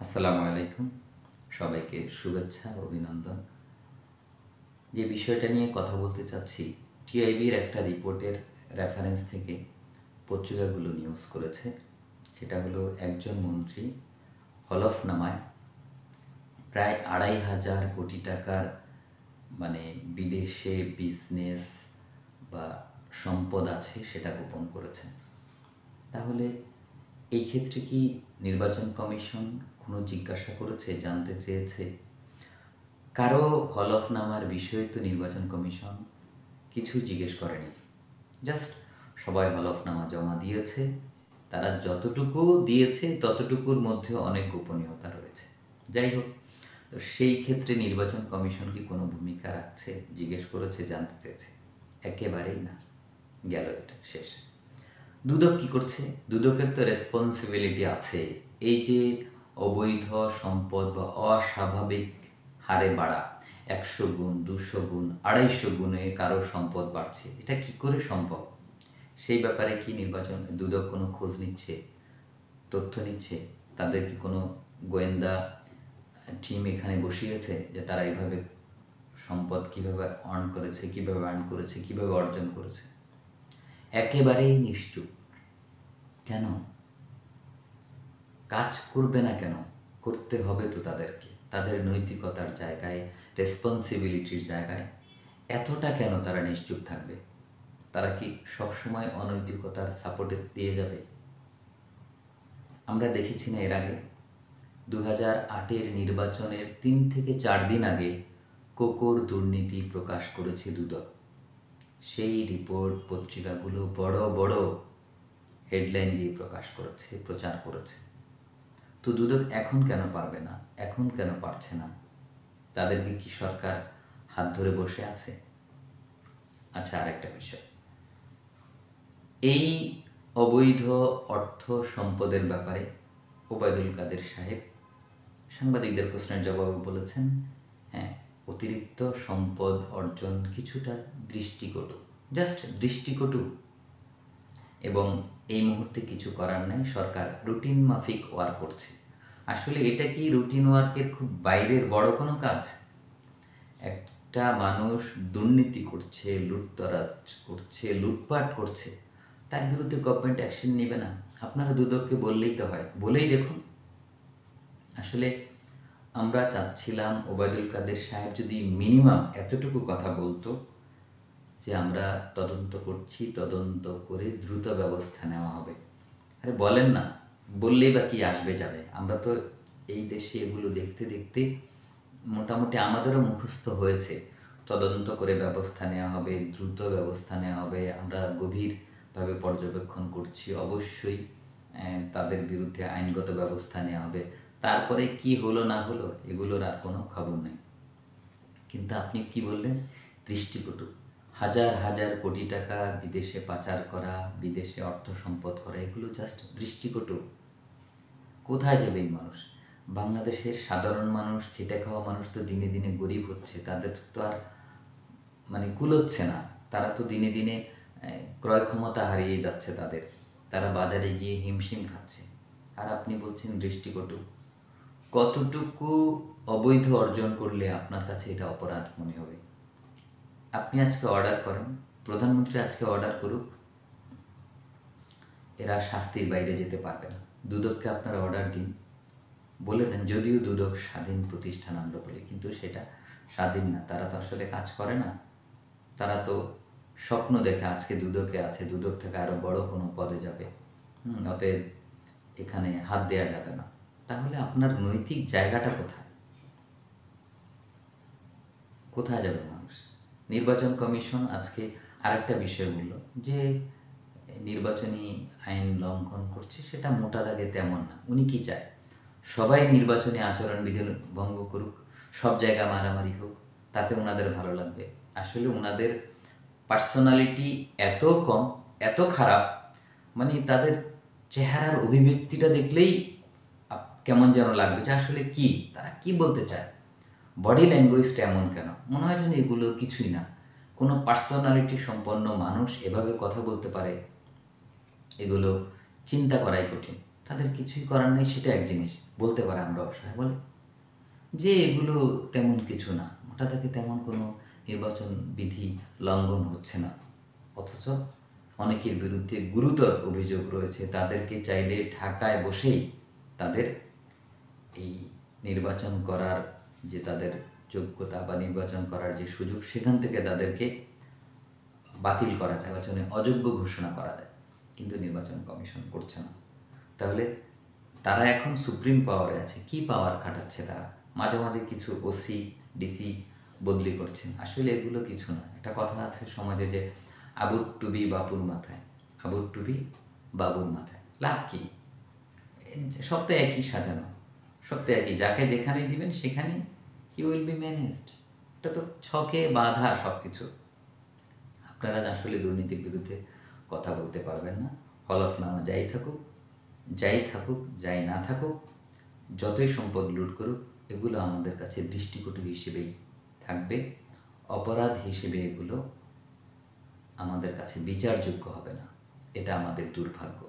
আসসালামু আলাইকুম। সবাইকে শুভেচ্ছা ও অভিনন্দন। যে বিষয়টা নিয়ে কথা বলতে চাচ্ছি, টিআইবির একটা রিপোর্টের রেফারেন্স থেকে পত্রিকাগুলো নিউজ করেছে। সেটা হলো একজন মন্ত্রী হলফনামায় প্রায় ২,৫০০ কোটি টাকার বিদেশে বিজনেস বা সম্পদ আছে সেটা গোপন করেছেন। তাহলে এই ক্ষেত্রে কি নির্বাচন কমিশন কোনো জিজ্ঞাসা করেছে, জানতে চেয়েছে? কারো হলফনামার বিষয়ে তো নির্বাচন কমিশন কিছুই জিজ্ঞেস করেনি। জাস্ট সবাই হলফনামা জমা দিয়েছে। তারা যতটুকু দিয়েছে ততটুকুর মধ্যে অনেক গোপনীয়তা রয়েছে। যাই হোক, তো সেই ক্ষেত্রে নির্বাচন কমিশন কি কোনো ভূমিকা রাখছে, জিজ্ঞেস করেছে, জানতে চেয়েছে? একেবারেই না। গেল এটা শেষ। দুদক কি করছে? দুদকের তো রেসপন্সিবিলিটি আছে। এই যে অবৈধ সম্পদ বা অস্বাভাবিক হারে বাড়া, ১০০ গুণ, ২০০ গুণ, ২৫০ গুণে কারো সম্পদ বাড়ছে, এটা কি করে সম্ভব? সেই ব্যাপারে কি দুদক কোনো খোঁজ নিচ্ছে, তথ্য নিচ্ছে? তাদের কি কোনো গোয়েন্দা টিম এখানে বসিয়েছে যে তারা এভাবে সম্পদ কিভাবে আর্ন করেছে, কিভাবে অর্জন করেছে? একেবারেই নিশ্চুপ। কেন? কাজ করবে না কেন? করতে হবে তো তাদেরকে। তাদের নৈতিকতার জায়গায়, রেসপন্সিবিলিটির জায়গায় এতটা কেন তারা নিশ্চুপ থাকবে? তারা কি সবসময় অনৈতিকতার সাপোর্টে দিয়ে যাবে? আমরা দেখেছি না এর আগে ২০০৮-এর নির্বাচনের ৩ থেকে ৪ দিন আগে কোকোর দুর্নীতি প্রকাশ করেছে দুদক। সেই রিপোর্ট পত্রিকাগুলো বড় বড় হেডলাইন দিয়ে প্রকাশ করেছে, প্রচার করেছে। তো দুদক এখন কেন পারবে না? এখন কেন পারছে না? তাদেরকে কি সরকার হাত ধরে বসে আছে? আচ্ছা, আরেকটা বিষয়, এই অবৈধ অর্থ সম্পদের ব্যাপারে ওবায়দুল কাদের সাহেব সাংবাদিকদের প্রশ্নের জবাবে বলেছেন, হ্যাঁ, অতিরিক্ত সম্পদ অর্জন কিছুটা দৃষ্টিকটু, জাস্ট দৃষ্টিকটু, এবং এই মুহূর্তে কিছু করার নাই, সরকার রুটিন মাফিক ওয়ার্ক করছে। আসলে এটা কি রুটিন ওয়ার্কের খুব বাইরের বড় কোনো কাজ? একটা মানুষ দুর্নীতি করছে, লুটতরাজ করছে, লুটপাট করছে, তার বিরুদ্ধে গভর্নমেন্ট অ্যাকশন নেবে না? আপনারা দুদককে বললেই তো হয়, বলেই দেখুন। আসলে আমরা চাচ্ছিলাম ওবায়দুল কাদের সাহেব যদি মিনিমাম এতটুকু কথা বলতো যে আমরা তদন্ত করছি, তদন্ত করে দ্রুত ব্যবস্থা নেওয়া হবে। আরে বলেন না, বললেই বা কি আসবে যাবে? আমরা তো এই দেশে এগুলো দেখতে দেখতে মোটামুটি আমাদেরও মুখস্থ হয়েছে। তদন্ত করে ব্যবস্থা নেওয়া হবে, দ্রুত ব্যবস্থা নেওয়া হবে। আমরা গভীরভাবে পর্যবেক্ষণ করছি। অবশ্যই তাদের বিরুদ্ধে আইনগত ব্যবস্থা নেওয়া হবে। তারপরে কি হলো না হলো এগুলোর আর কোনো খবর নেই। কিন্তু আপনি কি বললেন? দৃষ্টিকটু। হাজার হাজার কোটি টাকা বিদেশে পাচার করা, বিদেশে অর্থ সম্পদ করা, এগুলো জাস্ট দৃষ্টিকটু। কোথায় যাবে এই মানুষ? বাংলাদেশের সাধারণ মানুষ, খেটে খাওয়া মানুষ তো দিনে দিনে গরিব হচ্ছে। তাদের তো আর কুলোচ্ছে না। তারা তো দিনে দিনে ক্রয় ক্ষমতা হারিয়ে যাচ্ছে তাদের। তারা বাজারে গিয়ে হিমশিম খাচ্ছে। আর আপনি বলছেন দৃষ্টিকটু। কতটুকু অবৈধ অর্জন করলে আপনার কাছে এটা অপরাধ মনে হবে? আপনি আজকে অর্ডার করেন, প্রধানমন্ত্রী আজকে অর্ডার করুক, এরা শাস্তির বাইরে যেতে পারবে না। দুদককে আপনারা অর্ডার দিন, বলে দেন, যদিও দুদক স্বাধীন প্রতিষ্ঠান আমরা বলি, কিন্তু সেটা স্বাধীন না। তারা তো আসলে কাজ করে না। তারা তো স্বপ্ন দেখে আজকে দুদকে আছে, দুদক থেকে আরও বড় কোনো পদে যাবে। অতএব এখানে হাত দেওয়া যাবে না। তাহলে আপনার নৈতিক জায়গাটা কোথায়? কোথায় যাবে মানুষ? নির্বাচন কমিশন আজকে আরেকটা বিষয় বলল যে নির্বাচনী আইন লঙ্ঘন করছে, সেটা মোটা দাগে তেমন না। উনি কি চায়? সবাই নির্বাচনী আচরণবিধি ভঙ্গ করুক, সব জায়গায় মারামারি হোক, তাতে ওনাদের ভালো লাগবে। আসলে ওনাদের পার্সোনালিটি এত কম, এত খারাপ, তাদের চেহারার অভিব্যক্তিটা দেখলেই কেমন যেন লাগবে যে আসলে কি, তারা কি বলতে চায়। বডি ল্যাঙ্গুয়েজটা এমন কেন? মনে হয় যেন এগুলো কিছুই না। কোনো পার্সোনালিটি সম্পন্ন মানুষ এভাবে কথা বলতে পারে, এগুলো চিন্তা করাই কঠিন। তাদের কিছুই করার নেই, সেটা এক জিনিস বলতে পারে আমরা অসহায় বলে যে এগুলো তেমন কিছু না, ওটা থেকে তেমন কোনো নির্বাচন বিধি লঙ্ঘন হচ্ছে না। অথচ অনেকের বিরুদ্ধে গুরুতর অভিযোগ রয়েছে, তাদেরকে চাইলে ঢাকায় বসেই তাদের এই নির্বাচন করার যে তাদের যোগ্যতা বা নির্বাচন করার যে সুযোগ, সেখান থেকে তাদেরকে বাতিল করা যায়, নির্বাচনে অযোগ্য ঘোষণা করা যায়, কিন্তু নির্বাচন কমিশন করছে না। তাহলে তারা এখন সুপ্রিম পাওয়ারে আছে, কি পাওয়ার খাটাচ্ছে তারা? মাঝে মাঝে কিছু ওসি ডিসি বদলি করছেন, আসলে এগুলো কিছু না। একটা কথা আছে সমাজে যে আবুর টুবি বাবুর মাথায়, আবুর টুবি বাবুর মাথায়, লাভ কি? সব তো একই সাজানো, সব তো একই, যাকে যেখানে দিবেন সেখানে হি উইল বি ম্যানেজড। এটা তো ছকে বাঁধা সব কিছু। আপনারা আসলে দুর্নীতির বিরুদ্ধে কথা বলতে পারবেন না। হলফনামা যাই থাকুক, যাই থাকুক, যাই না থাকুক, যতই সম্পদ লুট করুক, এগুলো আমাদের কাছে দৃষ্টিকটু হিসেবেই থাকবে। অপরাধ হিসেবে এগুলো আমাদের কাছে বিচারযোগ্য হবে না। এটা আমাদের দুর্ভাগ্য।